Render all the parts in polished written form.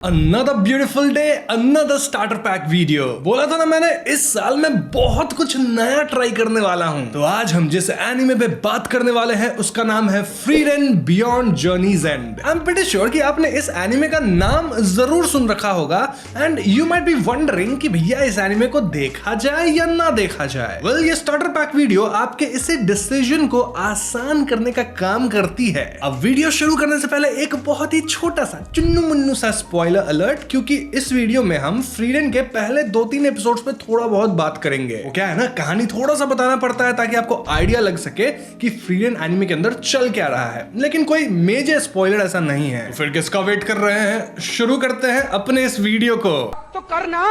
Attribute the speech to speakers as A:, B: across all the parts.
A: Another beautiful day, another starter pack video। बोला था ना मैंने, इस साल में बहुत कुछ नया ट्राई करने वाला हूं। तो आज हम जिस एनिमे पे बात करने वाले हैं उसका नाम है Freedom Beyond Journeys End. I am pretty sure कि आपने इस एनिमे का नाम जरूर सुन रखा होगा and you might be wondering कि भैया इस एनिमे को देखा जाए या ना देखा जाए। वेल, ये स्टार्टर पैक वीडियो आपके इसे डिसीजन को आसान करने का काम करती है। अब वीडियो शुरू करने से पहले एक बहुत ही छोटा सा चुन्नू मुन्नू सा स्पॉइलर अलर्ट, क्योंकि इस वीडियो में हम फ्रीडन के पहले 2-3 एपिसोड्स पे थोड़ा बहुत बात करेंगे। वो क्या है ना, कहानी थोड़ा सा बताना पड़ता है ताकि आपको आइडिया लग सके कि फ्रीडन एनिमे के अंदर चल क्या रहा है, लेकिन कोई मेजर स्पॉइलर ऐसा नहीं है। तो फिर किसका वेट कर रहे हैं, शुरू करते हैं अपने इस वीडियो को।
B: तो करना,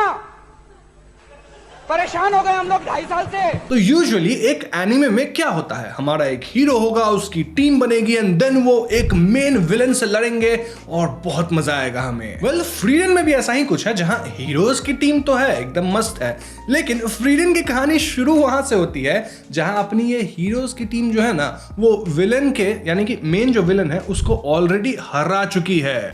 B: परेशान हो गए हम लोग 2.5 साल से।
A: तो यूजुअली एक एनिमे में क्या होता है, हमारा एक हीरो होगा, उसकी टीम बनेगी एंड देन वो एक मेन विलन से लड़ेंगे और बहुत मजा आएगा हमें। वेल, फ्रीडन में भी ऐसा ही कुछ है, जहां हीरोज की टीम तो है, एकदम मस्त है, लेकिन फ्रीडन की कहानी शुरू वहां से होती है जहां अपनी ये हीरोज की टीम जो है ना, वो विलन के यानी कि मेन जो विलन है उसको ऑलरेडी हरा चुकी है।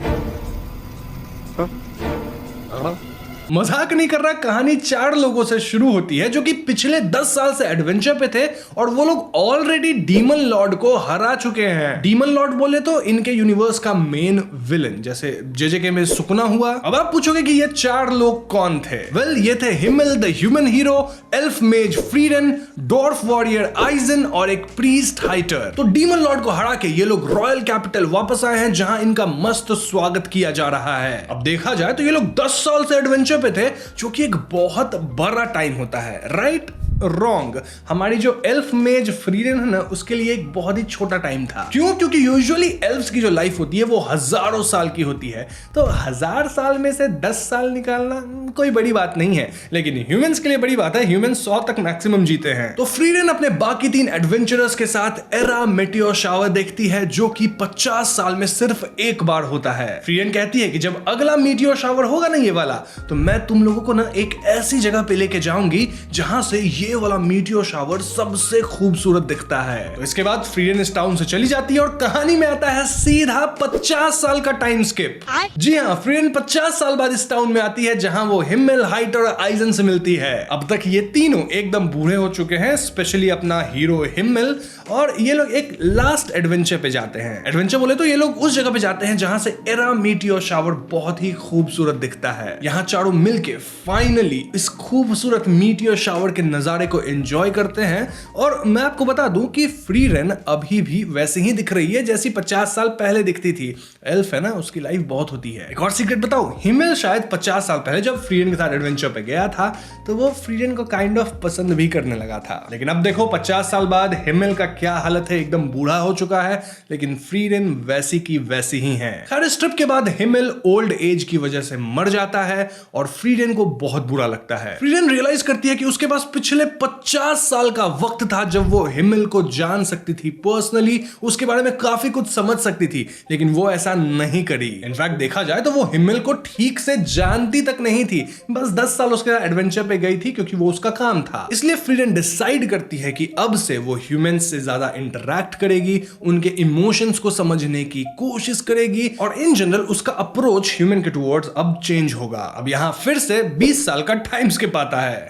A: मजाक नहीं कर रहा, कहानी 4 लोगों से शुरू होती है जो कि पिछले 10 साल से एडवेंचर पे थे और वो लोग ऑलरेडी डीमन लॉर्ड को हरा चुके हैं। डीमन लॉर्ड बोले तो इनके यूनिवर्स का मेन विलन, जैसे जेजेके में सुकुना हुआ। अब आप पूछोगे कि ये 4 लोग कौन थे। वेल, ये थे हिमेल द ह्यूमन हीरो, एल्फ मेज फ्रीडन, डॉर्फ वॉरियर आइजन और एक प्रीस्ट हाइटर। तो डीमन लॉर्ड को हरा के ये लोग रॉयल कैपिटल वापस आए हैं, जहां इनका मस्त स्वागत किया जा रहा है। अब देखा जाए तो ये लोग 10 साल से एडवेंचर पे थे, जो कि एक बहुत बड़ा टाइम होता है। राइट रॉन्ग, हमारी जो एल्फ मेज फ्रीडन है ना, उसके लिए एक बहुत ही छोटा टाइम था। क्यों? क्योंकि यूजुअली एल्फ्स की जो लाइफ होती है वो हजारों साल की होती है, तो 1000 साल में से 10 साल निकालना कोई बड़ी बात नहीं है, लेकिन ह्यूमंस के लिए बड़ी बात है। ह्यूमंस 100 तक मैक्सिमम जीते हैं। तो फ्रीडन अपने बाकी 3 एडवेंचरर्स के साथ एरा मेटियोर शावर देखती है, जो कि 50 साल में सिर्फ एक बार होता है। फ्रीडन कहती है कि जब अगला मेटियोर शावर होगा ना, ये वाला, तो मैं तुम लोगों को ना एक ऐसी जगह पे लेके जाऊंगी जहां से ये वाला मीटियोर शावर सबसे खूबसूरत दिखता है। तो इसके बाद फ्रीडन इस टाउन से चली जाती है और कहानी में आता है सीधा 50 साल का टाइम स्किप। जी हाँ, फ्रीडन 50 साल बाद इस टाउन में आती है जहां वो हिमेल, हाइटर और आइजन से मिलती है। अब तक ये तीनों एकदम बूढ़े हो चुके हैं, स्पेशली अपना हीरो हिमेल, और ये लोग एक लास्ट एडवेंचर पे जाते हैं। एडवेंचर बोले तो ये लोग उस जगह पे जाते हैं जहां से एरा मीटियोर शावर बहुत ही खूबसूरत दिखता है। यहाँ चारों मिलके फाइनली इस खूबसूरत मीटियोर शावर के नजारे को एंजॉय करते हैं। और मैं आपको बता दूं कि फ्रीडन अभी भी वैसे ही दिख रही है जैसी 50 साल पहले दिखती थी। एल्फ है ना, उसकी लाइफ बहुत होती है। एक और सीक्रेट बताऊं, हिमेल शायद 50 साल पहले जब फ्रीडन के साथ एडवेंचर पे गया था तो वो फ्रीडन को काइंड ऑफ पसंद भी करने लगा था, लेकिन अब देखो 50 साल बाद हिमेल का क्या हालत है, एकदम बूढ़ा हो चुका है, लेकिन फ्रीडन वैसी की वैसी ही है। खैर, इस ट्रिप के बाद हिमेल ओल्ड एज की वजह से मर जाता है और फ्रीडन को बहुत बुरा लगता है। फ्रीडन रियलाइज करती है कि उसके पास पिछले 50 साल का वक्त था जब वो हिमेल को जान सकती थी पर्सनली, उसके बारे में काफी कुछ समझ सकती थी, लेकिन वो ऐसा नहीं करी। इनफैक्ट देखा जाए तो वो हिमेल को ठीक से जानती तक नहीं थी, बस 10 साल उसके साथ एडवेंचर पे गई थी क्योंकि वो उसका काम था। इसलिए फ्रीडन डिसाइड करती है कि अब से वो ह्यूमंस से ज्यादा इंटरैक्ट करेगी, उनके इमोशंस को समझने की कोशिश करेगी और इन जनरल उसका अप्रोच ह्यूमन के टुवर्ड्स अब चेंज होगा। अब यहाँ फिर से 20 साल का टाइम स्किप आता है।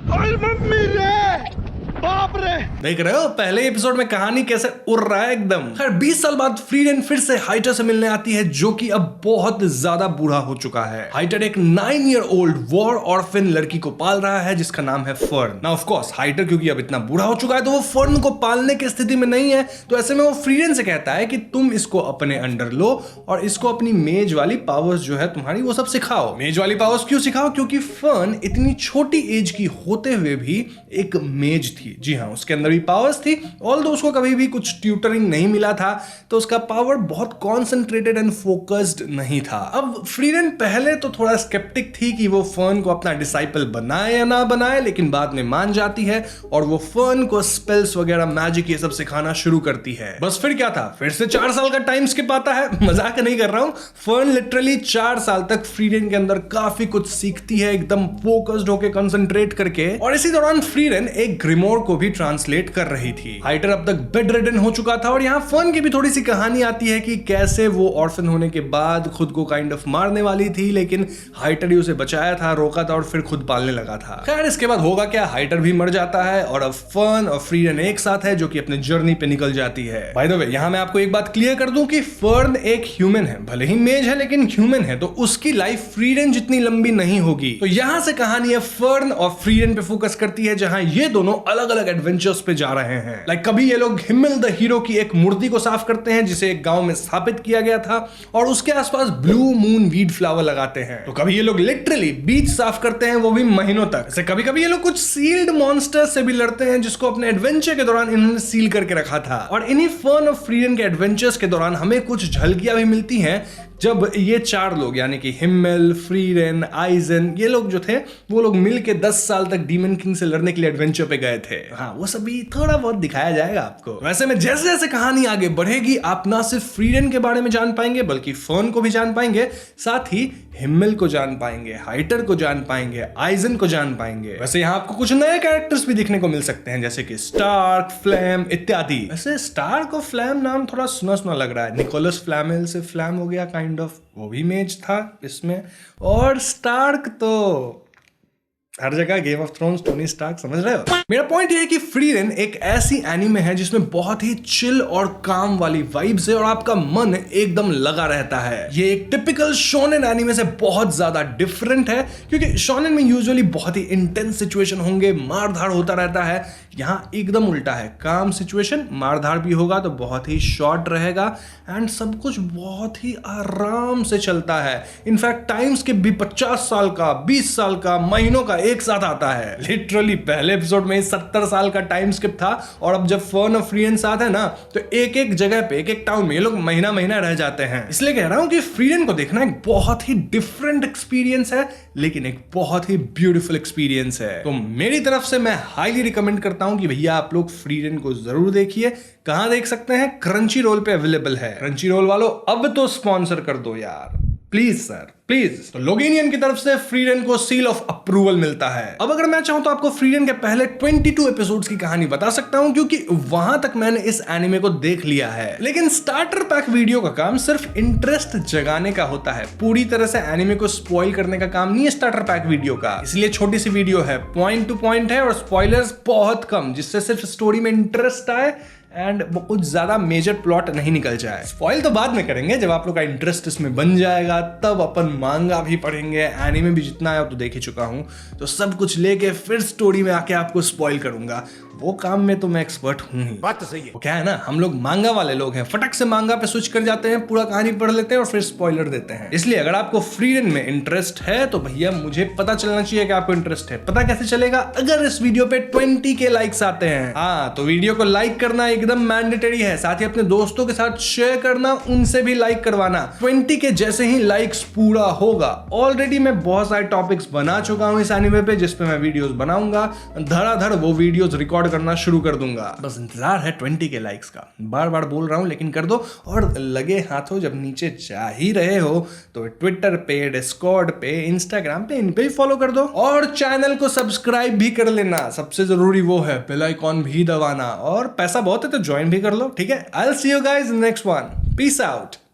B: बाप रे,
A: देख रहे हो पहले एपिसोड में कहानी कैसे उड़ रहा है एकदम। खैर, 20 साल बाद फ्रीडन फिर से हाइटर से मिलने आती है, जो कि अब बहुत ज्यादा बूढ़ा हो चुका है। हाइटर एक 9 ईयर ओल्ड वॉर ऑर्फन लड़की को पाल रहा है जिसका नाम है फर्न। नाउ ऑफ कोर्स हाइटर क्योंकि अब इतना बूढ़ा हो चुका है तो वो फर्न को पालने की स्थिति में नहीं है, तो ऐसे में वो फ्रीडन से कहता है कि तुम इसको अपने अंडर लो और इसको अपनी मेज वाली पावर्स जो है तुम्हारी वो सब सिखाओ। मेज वाली पावर्स क्यों सिखाओ? क्योंकि फर्न इतनी छोटी एज की होते हुए भी एक मेज थी। जी हाँ, उसके अंदर भी पावर्स थी, ऑल्दो उसको कभी भी कुछ ट्यूटरिंग नहीं मिला था, तो उसका पावर बहुत कॉन्सेंट्रेटेड एंड फोकस्ड नहीं था। अब फ्रीडन पहले तो थोड़ा स्केप्टिक थी कि वो फर्न को अपना डिसाइपल बनाए या ना बनाए, लेकिन बाद में मान जाती है और वो फर्न को स्पेल्स वगैरह, मैजिक ये सब सिखाना शुरू करती है। बस फिर क्या था, फिर से 4 साल का टाइम स्किप आता है। मजाक नहीं कर रहा हूं, फर्न लिटरली 4 साल तक फ्रीडन के अंदर काफी कुछ सीखती है, एकदम फोकस्ड होकर कंसंट्रेट करके। और इसी दौरान फ्रीडन एक ग्रिमोर इग्नोर को भी ट्रांसलेट कर रही थी। हाइटर अब तक बेड रिडन हो चुका था और यहाँ फर्न की भी थोड़ी सी कहानी आती है कि कैसे वो ऑर्फन होने के बाद खुद को काइंड ऑफ मारने वाली थी, लेकिन हाइटर ही उसे बचाया था, रोका था और फिर खुद पालने लगा था। खैर इसके बाद होगा क्या, हाइटर भी मर जाता है और अब फर्न और फ्रीडन एक साथ है जो कि अपने जर्नी पे निकल जाती है। बाय द वे यहाँ मैं आपको एक बात क्लियर कर दूं कि फर्न एक ह्यूमन है, भले ही मेज है लेकिन ह्यूमन है, तो उसकी लाइफ फ्रीडन जितनी लंबी नहीं होगी। तो यहां से कहानी है फर्न और फ्रीडन पे फोकस करती है, जहां ये दोनों अलग अलग एडवेंचर्स पे जा रहे हैं। लाइक कभी ये लोग हिम्मल द हीरो की एक मूर्ति को साफ करते हैं जिसे एक गांव में स्थापित किया गया था और उसके आसपास ब्लू मून वीड फ्लावर लगाते हैं। तो कभी ये लोग लिटरली बीच साफ करते हैं, वो भी महीनों तक। जैसे कभी कभी ये लोग कुछ सील्ड मॉन्स्टर से भी लड़ते हैं जिसको अपने एडवेंचर के दौरान इन्होंने सील करके रखा था। और इन्हीं फर्न और फ्रीडन के एडवेंचर्स के दौरान हमें कुछ झलकियां भी मिलती हैं जब ये चार लोग यानी कि हिम्मेल, फ्रीडन, आइजन, ये लोग जो थे वो लोग मिलके 10 साल तक डीमन किंग से लड़ने के लिए एडवेंचर पे गए थे। हाँ, वो सभी थोड़ा बहुत दिखाया जाएगा आपको। वैसे में जैसे जैसे कहानी आगे बढ़ेगी आप ना सिर्फ फ्रीडन के बारे में जान पाएंगे बल्कि फर्न को भी जान पाएंगे, साथ ही हिम्मेल को जान पाएंगे, हाइटर को जान पाएंगे, आइजन को जान पाएंगे। वैसे यहाँ आपको कुछ नए कैरेक्टर्स भी देखने को मिल सकते हैं जैसे कि स्टार्क, फ्लैम इत्यादि। वैसे स्टार्क और फ्लैम नाम थोड़ा सुना सुना लग रहा है। निकोलस फ्लैमेल से फ्लैम हो गया काइंड ऑफ, वो भी मेज था इसमें। और स्टार्क तो हर जगह Game of Thrones, Tony Stark, समझ रहे हो। मेरा पॉइंट ये है कि फ्रीडन एक ऐसी एनीमे है जिसमें बहुत ही चिल और काम वाली वाइब्स है और आपका मन एकदम लगा रहता है। ये एक टिपिकल शोनेन एनीमे से बहुत ज्यादा डिफरेंट है क्योंकि शोनेन में यूजुअली बहुत ही इंटेंस सिचुएशन होंगे, मारधाड़ होता रहता है। यहाँ एकदम उल्टा है, काम सिचुएशन, मारधाड़ भी होगा तो बहुत ही शॉर्ट रहेगा एंड सब कुछ बहुत ही आराम से चलता है। इनफैक्ट टाइम स्किप भी 50 साल का, 20 साल का, महीनों का एक साथ आता है। लिटरली पहले एपिसोड में 70 साल का टाइम स्किप था और अब जब फर्न और फ्रीडन साथ है ना तो एक एक जगह पे, एक एक टाउन में ये लोग महीना महीना रह जाते हैं। इसलिए कह रहा हूं कि फ्रीडन को देखना एक बहुत ही डिफरेंट एक्सपीरियंस है लेकिन एक बहुत ही ब्यूटीफुल एक्सपीरियंस है। तो मेरी तरफ से मैं हाईली रिकमेंड करता हूं कि भैया आप लोग फ्रीडन को जरूर देखिए। कहां देख सकते हैं? क्रंची रोल पे अवेलेबल है। क्रंची रोल वालों अब तो स्पॉन्सर कर दो यार, प्लीज सर प्लीज। तो लोगेनियन की तरफ से फ्रीडन को सील ऑफ अप्रूवल मिलता है। अब अगर मैं चाहूं तो आपको फ्रीडन के पहले 22 एपिसोड्स की कहानी बता सकता हूं क्योंकि वहां तक मैंने इस एनिमे को देख लिया है। लेकिन स्टार्टर पैक वीडियो का काम सिर्फ इंटरेस्ट जगाने का होता है, पूरी तरह से एनिमे को स्पॉइल करने का काम नहीं है स्टार्टर पैक वीडियो का। इसलिए छोटी सी वीडियो है, पॉइंट टू पॉइंट है और स्पॉयलर्स बहुत कम, जिससे सिर्फ स्टोरी में इंटरेस्ट आए एंड कुछ ज्यादा मेजर प्लॉट नहीं निकल जाए। स्पॉइल तो बाद में करेंगे जब आप लोग का इंटरेस्ट इसमें बन जाएगा, तब अपन मांगा भी पढ़ेंगे। एनीमे भी जितना है तो देख ही चुका हूं, तो सब कुछ लेके फिर स्टोरी में आके आपको स्पॉइल करूंगा। वो काम में तो मैं एक्सपर्ट हूं ही। बात तो सही है। वो क्या है ना, हम लोग मांगा वाले लोग हैं, फटक से मांगा पे स्विच कर जाते हैं, पूरा कहानी पढ़ लेते हैं और फिर स्पॉइलर देते हैं। इसलिए अगर आपको फ्रीडन में इंटरेस्ट है तो भैया मुझे पता चलना चाहिए कि आपको इंटरेस्ट है। पता कैसे चलेगा? अगर इस वीडियो पे 20 के लाइक्स आते हैं। हाँ, तो वीडियो को लाइक करना एकदम मैंडेटरी है, साथ ही अपने दोस्तों के साथ शेयर करना, उनसे भी लाइक करवाना। 20 के जैसे ही लाइक्स पूरा होगा, ऑलरेडी मैं बहुत सारे टॉपिक्स बना चुका हूं इस एनीमे पे जिसपे मैं वीडियोस बनाऊंगा, धड़ाधड़ वो वीडियोस रिकॉर्ड करना शुरू कर दूंगा। बस इंतजार है 20 के लाइक्स का। बार बार बोल रहा हूं लेकिन कर दो। और लगे हाथों जब नीचे जा ही रहे हो तो ट्विटर पे, डिस्कॉर्ड पे, इंस्टाग्राम पे, इन पे ही फॉलो कर दो और चैनल को सब्सक्राइब भी कर लेना। सबसे जरूरी वो है बेल आइकॉन भी दबाना, और पैसा बहुत है तो ज्वाइन भी कर लो, ठीक है। I will see you guys in next one. Peace out.